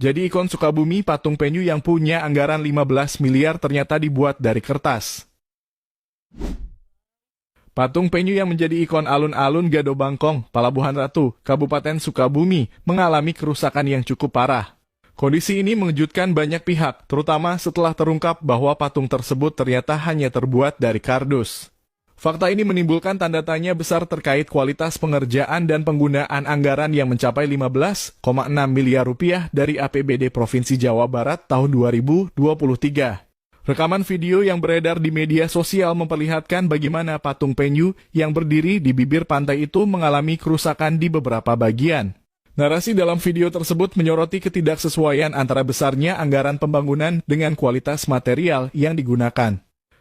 Jadi ikon Sukabumi, patung penyu yang punya anggaran 15 miliar ternyata dibuat dari kertas. Patung penyu yang menjadi ikon alun-alun Gado Bangkong, Palabuhan Ratu, Kabupaten Sukabumi, mengalami kerusakan yang cukup parah. Kondisi ini mengejutkan banyak pihak, terutama setelah terungkap bahwa patung tersebut ternyata hanya terbuat dari kardus. Fakta ini menimbulkan tanda tanya besar terkait kualitas pengerjaan dan penggunaan anggaran yang mencapai 15,6 miliar rupiah dari APBD Provinsi Jawa Barat tahun 2023. Rekaman video yang beredar di media sosial memperlihatkan bagaimana patung penyu yang berdiri di bibir pantai itu mengalami kerusakan di beberapa bagian. Narasi dalam video tersebut menyoroti ketidaksesuaian antara besarnya anggaran pembangunan dengan kualitas material yang digunakan.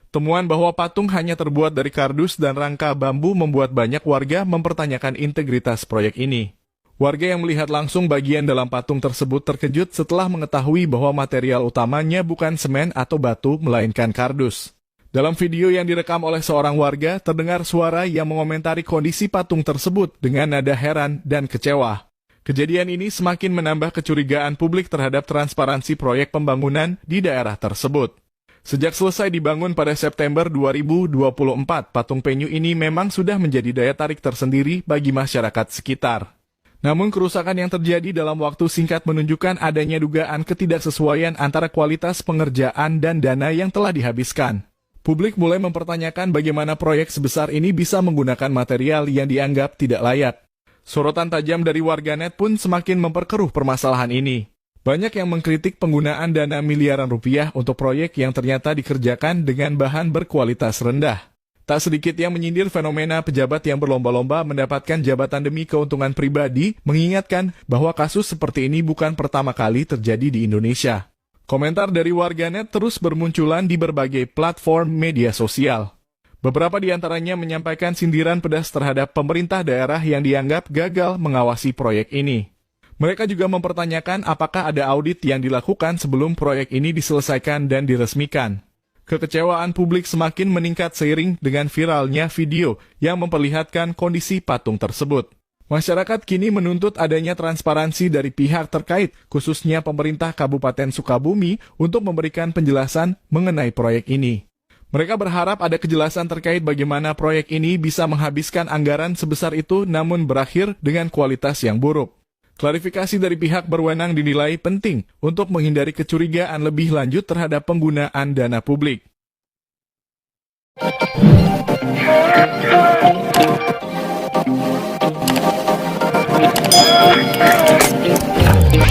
Temuan bahwa patung hanya terbuat dari kardus dan rangka bambu membuat banyak warga mempertanyakan integritas proyek ini. Warga yang melihat langsung bagian dalam patung tersebut terkejut setelah mengetahui bahwa material utamanya bukan semen atau batu, melainkan kardus. Dalam video yang direkam oleh seorang warga, terdengar suara yang mengomentari kondisi patung tersebut dengan nada heran dan kecewa. Kejadian ini semakin menambah kecurigaan publik terhadap transparansi proyek pembangunan di daerah tersebut. Sejak selesai dibangun pada September 2024, patung penyu ini memang sudah menjadi daya tarik tersendiri bagi masyarakat sekitar. Namun kerusakan yang terjadi dalam waktu singkat menunjukkan adanya dugaan ketidaksesuaian antara kualitas pengerjaan dan dana yang telah dihabiskan. Publik mulai mempertanyakan bagaimana proyek sebesar ini bisa menggunakan material yang dianggap tidak layak. Sorotan tajam dari warganet pun semakin memperkeruh permasalahan ini. Banyak yang mengkritik penggunaan dana miliaran rupiah untuk proyek yang ternyata dikerjakan dengan bahan berkualitas rendah. Tak sedikit yang menyindir fenomena pejabat yang berlomba-lomba mendapatkan jabatan demi keuntungan pribadi, mengingatkan bahwa kasus seperti ini bukan pertama kali terjadi di Indonesia. Komentar dari warganet terus bermunculan di berbagai platform media sosial. Beberapa di antaranya menyampaikan sindiran pedas terhadap pemerintah daerah yang dianggap gagal mengawasi proyek ini. Mereka juga mempertanyakan apakah ada audit yang dilakukan sebelum proyek ini diselesaikan dan diresmikan. Kekecewaan publik semakin meningkat seiring dengan viralnya video yang memperlihatkan kondisi patung tersebut. Masyarakat kini menuntut adanya transparansi dari pihak terkait, khususnya pemerintah Kabupaten Sukabumi, untuk memberikan penjelasan mengenai proyek ini. Mereka berharap ada kejelasan terkait bagaimana proyek ini bisa menghabiskan anggaran sebesar itu namun berakhir dengan kualitas yang buruk. Klarifikasi dari pihak berwenang dinilai penting untuk menghindari kecurigaan lebih lanjut terhadap penggunaan dana publik.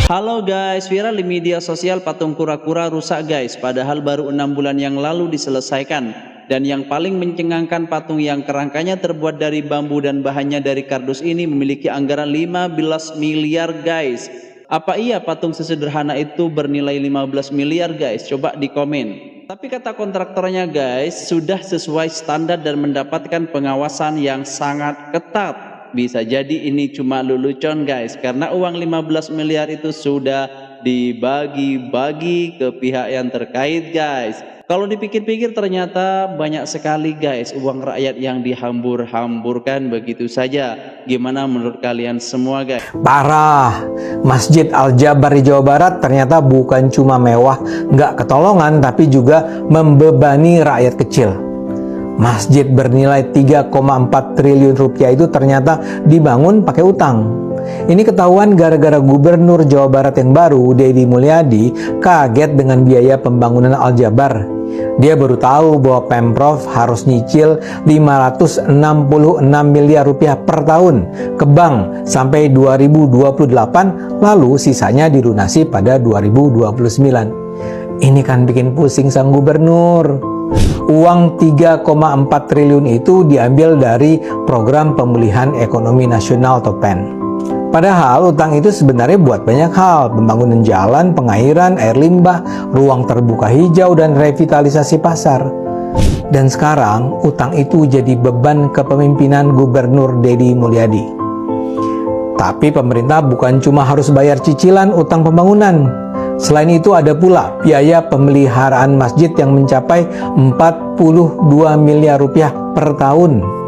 Halo guys, viral di media sosial patung kura-kura rusak guys, padahal baru 6 bulan yang lalu diselesaikan. Dan yang paling mencengangkan, patung yang kerangkanya terbuat dari bambu dan bahannya dari kardus ini memiliki anggaran 15 miliar guys. Apa iya patung sesederhana itu bernilai 15 miliar guys? Coba di komen. Tapi kata kontraktornya guys, sudah sesuai standar dan mendapatkan pengawasan yang sangat ketat. Bisa jadi ini cuma lelucon guys, karena uang 15 miliar itu sudah dibagi-bagi ke pihak yang terkait guys. Kalau dipikir-pikir ternyata banyak sekali guys uang rakyat yang dihambur-hamburkan begitu saja. Gimana menurut kalian semua guys? Parah, Masjid Al-Jabar di Jawa Barat ternyata bukan cuma mewah, nggak ketolongan, tapi juga membebani rakyat kecil. Masjid bernilai 3,4 triliun rupiah itu ternyata dibangun pakai utang. Ini ketahuan gara-gara Gubernur Jawa Barat yang baru, Deddy Mulyadi, kaget dengan biaya pembangunan Al-Jabar. Dia baru tahu bahwa Pemprov harus nyicil 566 miliar rupiah per tahun ke bank sampai 2028, lalu sisanya dilunasi pada 2029. Ini kan bikin pusing sang gubernur. Uang 3,4 triliun itu diambil dari Program Pemulihan Ekonomi Nasional atau PEN. Padahal utang itu sebenarnya buat banyak hal, pembangunan jalan, pengairan, air limbah, ruang terbuka hijau, dan revitalisasi pasar. Dan sekarang utang itu jadi beban kepemimpinan Gubernur Deddy Mulyadi. Tapi pemerintah bukan cuma harus bayar cicilan utang pembangunan. Selain itu ada pula biaya pemeliharaan masjid yang mencapai 42 miliar rupiah per tahun.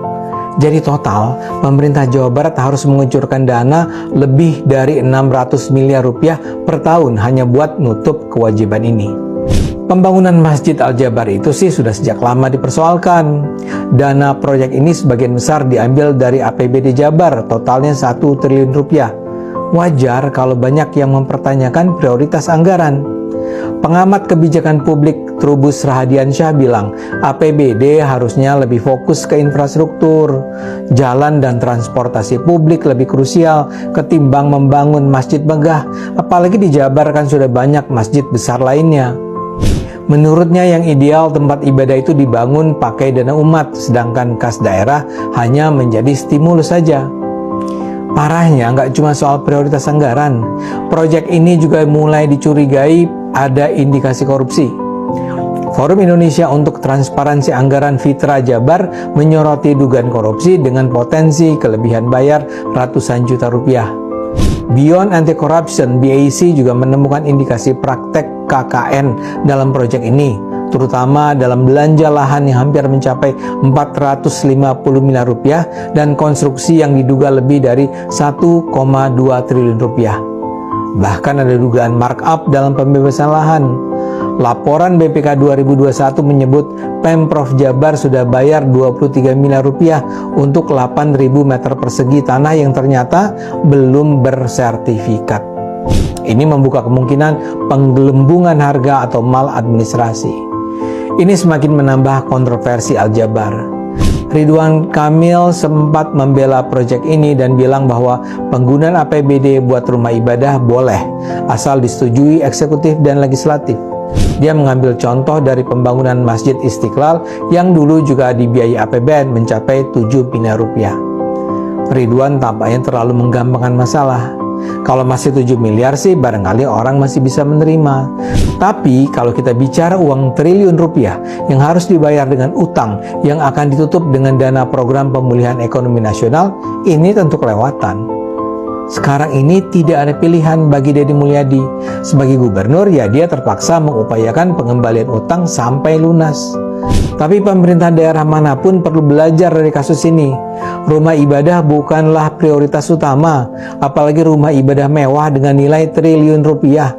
Jadi total, pemerintah Jawa Barat harus mengucurkan dana lebih dari 600 miliar rupiah per tahun hanya buat nutup kewajiban ini. Pembangunan Masjid Al-Jabar itu sih sudah sejak lama dipersoalkan. Dana proyek ini sebagian besar diambil dari APBD Jabar, totalnya 1 triliun rupiah. Wajar kalau banyak yang mempertanyakan prioritas anggaran. Pengamat kebijakan publik Trubus Rahadiansyah bilang, APBD harusnya lebih fokus ke infrastruktur. Jalan dan transportasi publik lebih krusial ketimbang membangun masjid megah, apalagi di Jabar kan sudah banyak masjid besar lainnya. Menurutnya yang ideal tempat ibadah itu dibangun pakai dana umat, sedangkan kas daerah hanya menjadi stimulus saja. Parahnya nggak cuma soal prioritas anggaran, proyek ini juga mulai dicurigai ada indikasi korupsi. Forum Indonesia untuk Transparansi Anggaran Fitra Jabar menyoroti dugaan korupsi dengan potensi kelebihan bayar ratusan juta rupiah. Beyond Anti-Corruption (BAC) juga menemukan indikasi praktek KKN dalam proyek ini, terutama dalam belanja lahan yang hampir mencapai 450 miliar rupiah dan konstruksi yang diduga lebih dari 1,2 triliun rupiah. Bahkan ada dugaan markup dalam pembebasan lahan. Laporan BPK 2021 menyebut Pemprov Jabar sudah bayar 23 miliar rupiah untuk 8.000 meter persegi tanah yang ternyata belum bersertifikat. Ini membuka kemungkinan penggelembungan harga atau maladministrasi. Ini semakin menambah kontroversi Al-Jabar. Ridwan Kamil sempat membela proyek ini dan bilang bahwa penggunaan APBD buat rumah ibadah boleh, asal disetujui eksekutif dan legislatif. Dia mengambil contoh dari pembangunan Masjid Istiqlal yang dulu juga dibiayai APBN mencapai 7 miliar rupiah. Ridwan tampaknya terlalu menggampangkan masalah. Kalau masih 7 miliar sih barangkali orang masih bisa menerima. Tapi kalau kita bicara uang triliun rupiah yang harus dibayar dengan utang yang akan ditutup dengan dana program pemulihan ekonomi nasional, ini tentu kelewatan. Sekarang ini tidak ada pilihan bagi Deddy Mulyadi. Sebagai gubernur, ya dia terpaksa mengupayakan pengembalian utang sampai lunas. Tapi pemerintah daerah manapun perlu belajar dari kasus ini. Rumah ibadah bukanlah prioritas utama, apalagi rumah ibadah mewah dengan nilai triliun rupiah.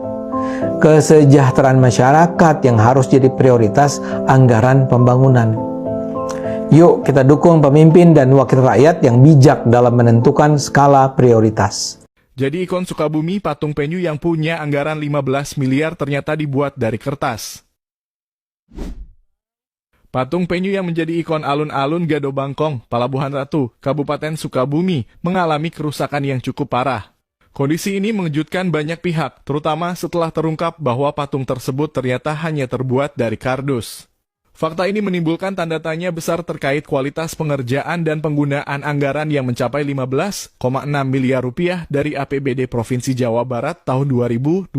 Kesejahteraan masyarakat yang harus jadi prioritas anggaran pembangunan. Yuk kita dukung pemimpin dan wakil rakyat yang bijak dalam menentukan skala prioritas. Jadi ikon Sukabumi patung penyu yang punya anggaran 15 miliar ternyata dibuat dari kertas. Patung penyu yang menjadi ikon alun-alun Gado Bangkong, Palabuhan Ratu, Kabupaten Sukabumi mengalami kerusakan yang cukup parah. Kondisi ini mengejutkan banyak pihak, terutama setelah terungkap bahwa patung tersebut ternyata hanya terbuat dari kardus. Fakta ini menimbulkan tanda tanya besar terkait kualitas pengerjaan dan penggunaan anggaran yang mencapai 15,6 miliar rupiah dari APBD Provinsi Jawa Barat tahun 2023.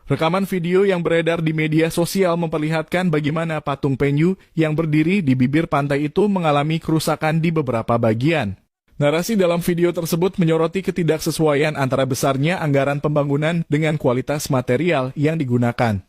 Rekaman video yang beredar di media sosial memperlihatkan bagaimana patung penyu yang berdiri di bibir pantai itu mengalami kerusakan di beberapa bagian. Narasi dalam video tersebut menyoroti ketidaksesuaian antara besarnya anggaran pembangunan dengan kualitas material yang digunakan.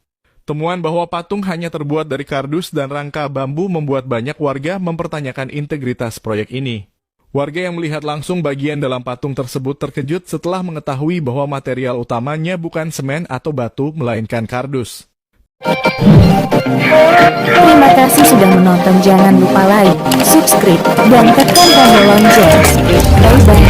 Temuan bahwa patung hanya terbuat dari kardus dan rangka bambu membuat banyak warga mempertanyakan integritas proyek ini. Warga yang melihat langsung bagian dalam patung tersebut terkejut setelah mengetahui bahwa material utamanya bukan semen atau batu, melainkan kardus. Terima kasih sudah menonton. Jangan lupa like, subscribe, dan tekan tombol lonceng. Bye-bye.